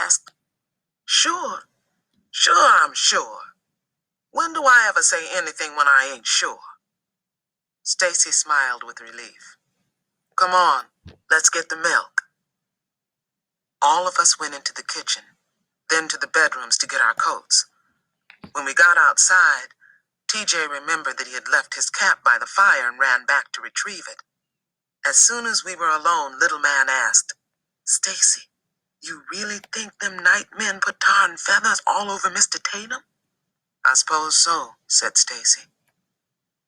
asked. Sure I'm sure. When do I ever say anything when I ain't sure? Stacy smiled with relief. Come on, let's get the milk. All of us went into the kitchen, then to the bedrooms to get our coats. When we got outside, TJ remembered that he had left his cap by the fire and ran back to retrieve it. As soon as we were alone, Little Man asked, Stacy, you really think them night men put tar and feathers all over Mr. Tatum? I suppose so, said Stacy.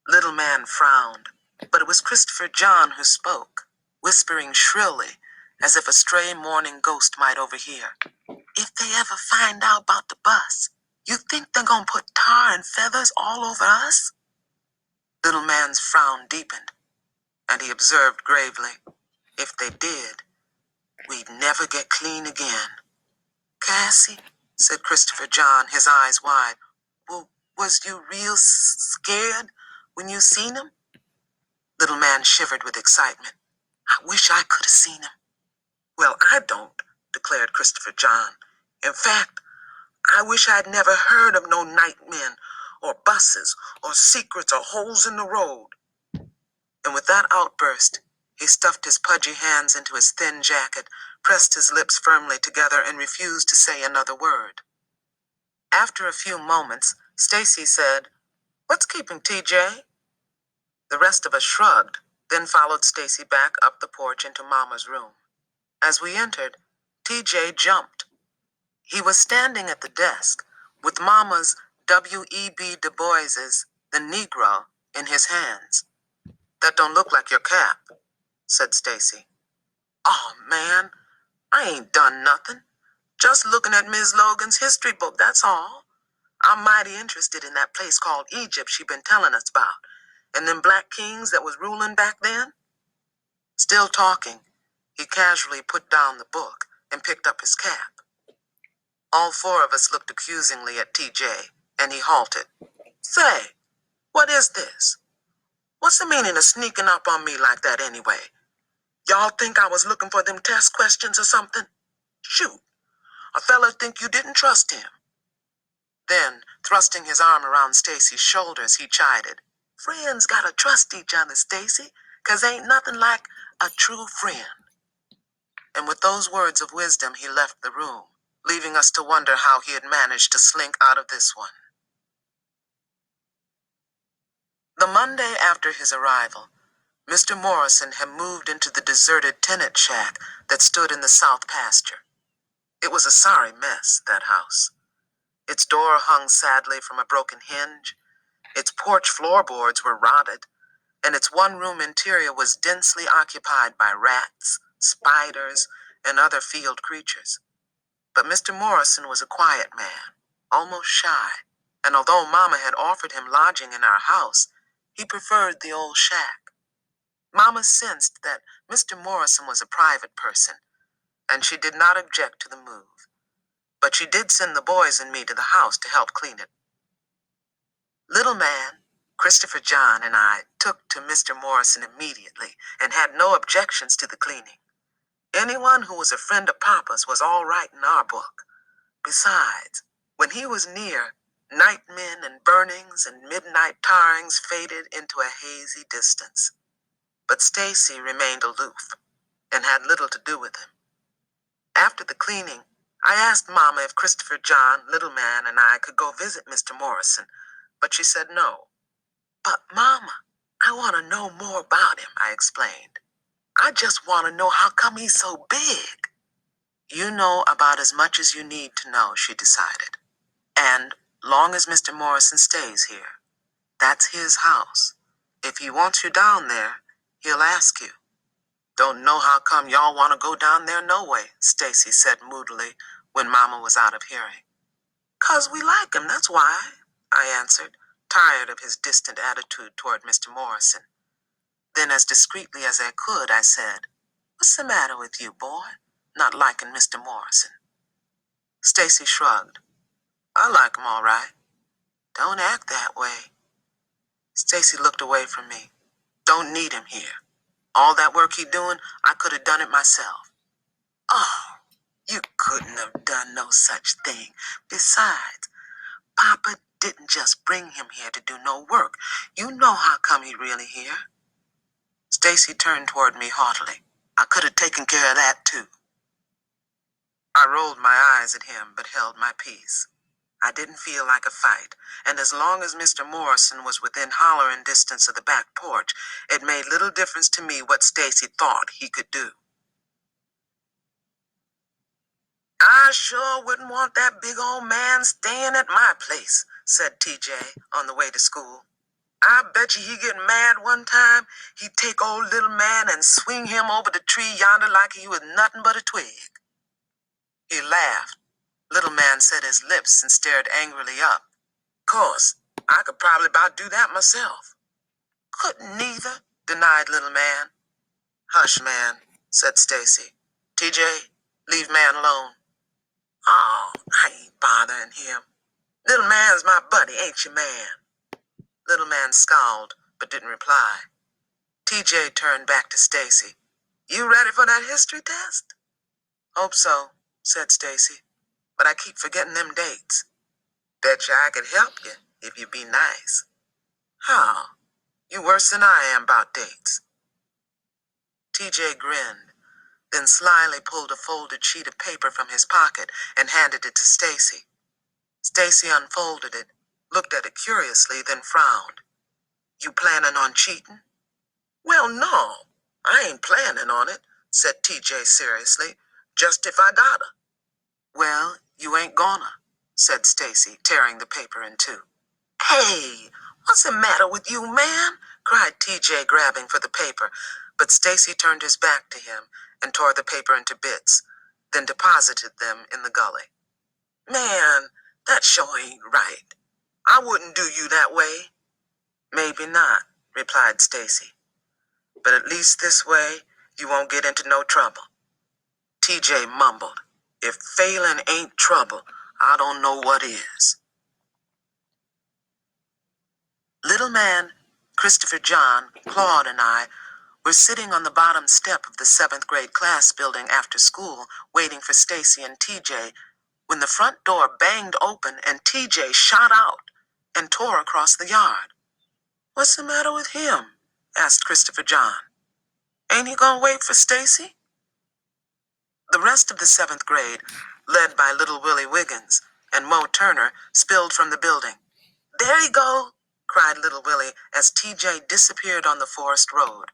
Little Man frowned, but it was Christopher John who spoke, whispering shrilly, as if a stray morning ghost might overhear. If they ever find out about the bus, you think they're gonna put tar and feathers all over us? Little Man's frown deepened, and he observed gravely, if they did, we'd never get clean again. Cassie, said Christopher John, his eyes wide, well, was you real scared when you seen him? Little Man shivered with excitement. I wish I could have seen him. Well, I don't, declared Christopher John. In fact, I wish I'd never heard of no night men, or buses, or secrets, or holes in the road. And with that outburst, he stuffed his pudgy hands into his thin jacket, pressed his lips firmly together, and refused to say another word. After a few moments, Stacy said, What's keeping TJ? The rest of us shrugged, then followed Stacy back up the porch into Mama's room. As we entered, TJ jumped. He was standing at the desk, with Mama's W.E.B. Du Bois's The Negro in his hands. That don't look like your cap, said Stacy. Oh, man, I ain't done nothing. Just looking at Miss Logan's history book, that's all. I'm mighty interested in that place called Egypt she been telling us about, and them black kings that was ruling back then. Still talking, he casually put down the book and picked up his cap. All four of us looked accusingly at TJ, and he halted. Say, what is this? What's the meaning of sneaking up on me like that anyway? Y'all think I was looking for them test questions or something? Shoot, a fella think you didn't trust him. Then, thrusting his arm around Stacy's shoulders, he chided. Friends gotta trust each other, Stacy, 'cause ain't nothing like a true friend. And with those words of wisdom, he left the room, leaving us to wonder how he had managed to slink out of this one. The Monday after his arrival, Mr. Morrison had moved into the deserted tenant shack that stood in the south pasture. It was a sorry mess, that house. Its door hung sadly from a broken hinge, its porch floorboards were rotted, and its one-room interior was densely occupied by rats, spiders, and other field creatures. But Mr. Morrison was a quiet man, almost shy, and although Mama had offered him lodging in our house, he preferred the old shack. Mama sensed that Mr. Morrison was a private person, and she did not object to the move. But she did send the boys and me to the house to help clean it. Little Man, Christopher John, and I took to Mr. Morrison immediately and had no objections to the cleaning. Anyone who was a friend of Papa's was all right in our book. Besides, when he was near, nightmen and burnings and midnight tarrings faded into a hazy distance. But Stacy remained aloof and had little to do with him. After the cleaning, I asked Mama if Christopher John, Little Man, and I could go visit Mr. Morrison, but she said no. But Mama, I want to know more about him, I explained. I just want to know how come he's so big. You know about as much as you need to know, she decided. And long as Mr. Morrison stays here, that's his house. If he wants you down there, he'll ask you. Don't know how come y'all want to go down there no way, Stacy said moodily when Mama was out of hearing. 'Cause we like him, that's why, I answered, tired of his distant attitude toward Mr. Morrison. Then as discreetly as I could, I said, What's the matter with you, boy, not liking Mr. Morrison? Stacy shrugged. I like him all right. Don't act that way. Stacy looked away from me. Don't need him here. All that work he doing, I could have done it myself. Oh, you couldn't have done no such thing. Besides, Papa didn't just bring him here to do no work. You know how come he really here. Stacy turned toward me haughtily. I could have taken care of that, too. I rolled my eyes at him, but held my peace. I didn't feel like a fight, and as long as Mr. Morrison was within hollering distance of the back porch, it made little difference to me what Stacy thought he could do. I sure wouldn't want that big old man staying at my place, said TJ on the way to school. I bet you he get mad one time, he'd take old little man and swing him over the tree yonder like he was nothing but a twig. He laughed. Little man set his lips and stared angrily up. Course, I could probably about do that myself. Couldn't neither, denied little man. Hush, man, said Stacy. TJ, leave man alone. Oh, I ain't bothering him. Little man's my buddy, ain't you, man? Little man scowled, but didn't reply. TJ turned back to Stacy. You ready for that history test? Hope so, said Stacy, but I keep forgetting them dates. Betcha I could help you if you be nice. How? You worse than I am about dates. TJ grinned, then slyly pulled a folded sheet of paper from his pocket and handed it to Stacy. Stacy unfolded it, looked at it curiously, then frowned. You planning on cheating? Well, no, I ain't planning on it, said TJ seriously, just if I gotta. Well, you ain't gonna, said Stacy, tearing the paper in two. Hey, what's the matter with you, man? Cried TJ, grabbing for the paper, but Stacy turned his back to him and tore the paper into bits, then deposited them in the gully. Man, that sure ain't right. I wouldn't do you that way. Maybe not, replied Stacy. But at least this way, you won't get into no trouble. TJ mumbled. If failing ain't trouble, I don't know what is. Little man, Christopher John, Claude, and I were sitting on the bottom step of the 7th grade class building after school, waiting for Stacy and TJ, when the front door banged open and TJ shot out and tore across the yard. What's the matter with him? Asked Christopher John. Ain't he gonna wait for Stacy? The rest of the 7th grade, led by little Willie Wiggins and Mo Turner, spilled from the building. There he go, cried little Willie as TJ disappeared on the forest road.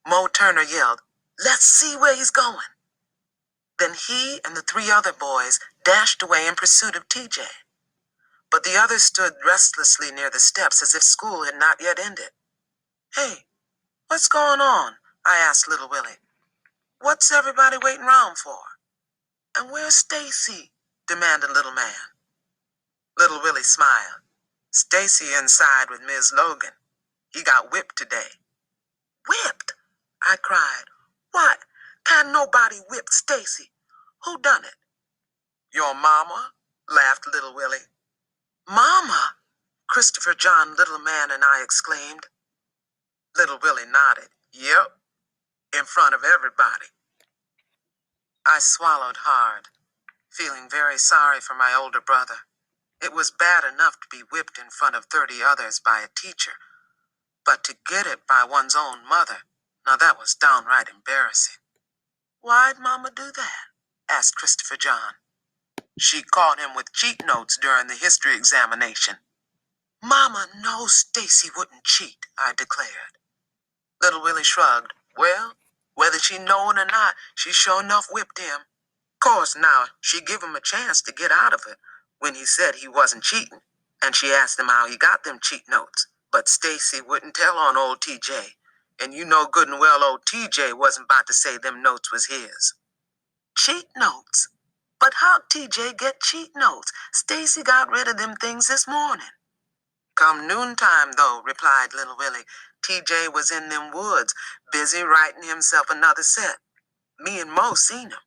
Mo Turner yelled, Let's see where he's going. Then he and the 3 other boys dashed away in pursuit of TJ. But the others stood restlessly near the steps as if school had not yet ended. Hey, what's going on? I asked little Willie. What's everybody waiting around for? And where's Stacy? Demanded little man. Little Willie smiled. Stacy inside with Miss Logan. He got whipped today. Whipped? I cried. What? Can't nobody whip Stacy? Who done it? Your mama? Laughed little Willie. Mama? Christopher John, little man, and I exclaimed. Little Willie nodded. Yep, in front of everybody. I swallowed hard, feeling very sorry for my older brother. It was bad enough to be whipped in front of 30 others by a teacher, but to get it by one's own mother, now that was downright embarrassing. Why'd Mama do that? Asked Christopher John. She caught him with cheat notes during the history examination. Mama knows Stacy wouldn't cheat, I declared. Little Willie shrugged. Well, whether she know it or not, she sure enough whipped him. Course now, she give him a chance to get out of it when he said he wasn't cheating, and she asked him how he got them cheat notes. But Stacy wouldn't tell on old TJ, and you know good and well old TJ wasn't about to say them notes was his. Cheat notes? But how'd TJ get cheat notes? Stacy got rid of them things this morning. Come noontime, though, replied little Willie. TJ was in them woods, busy writing himself another set. Me and Mo seen him.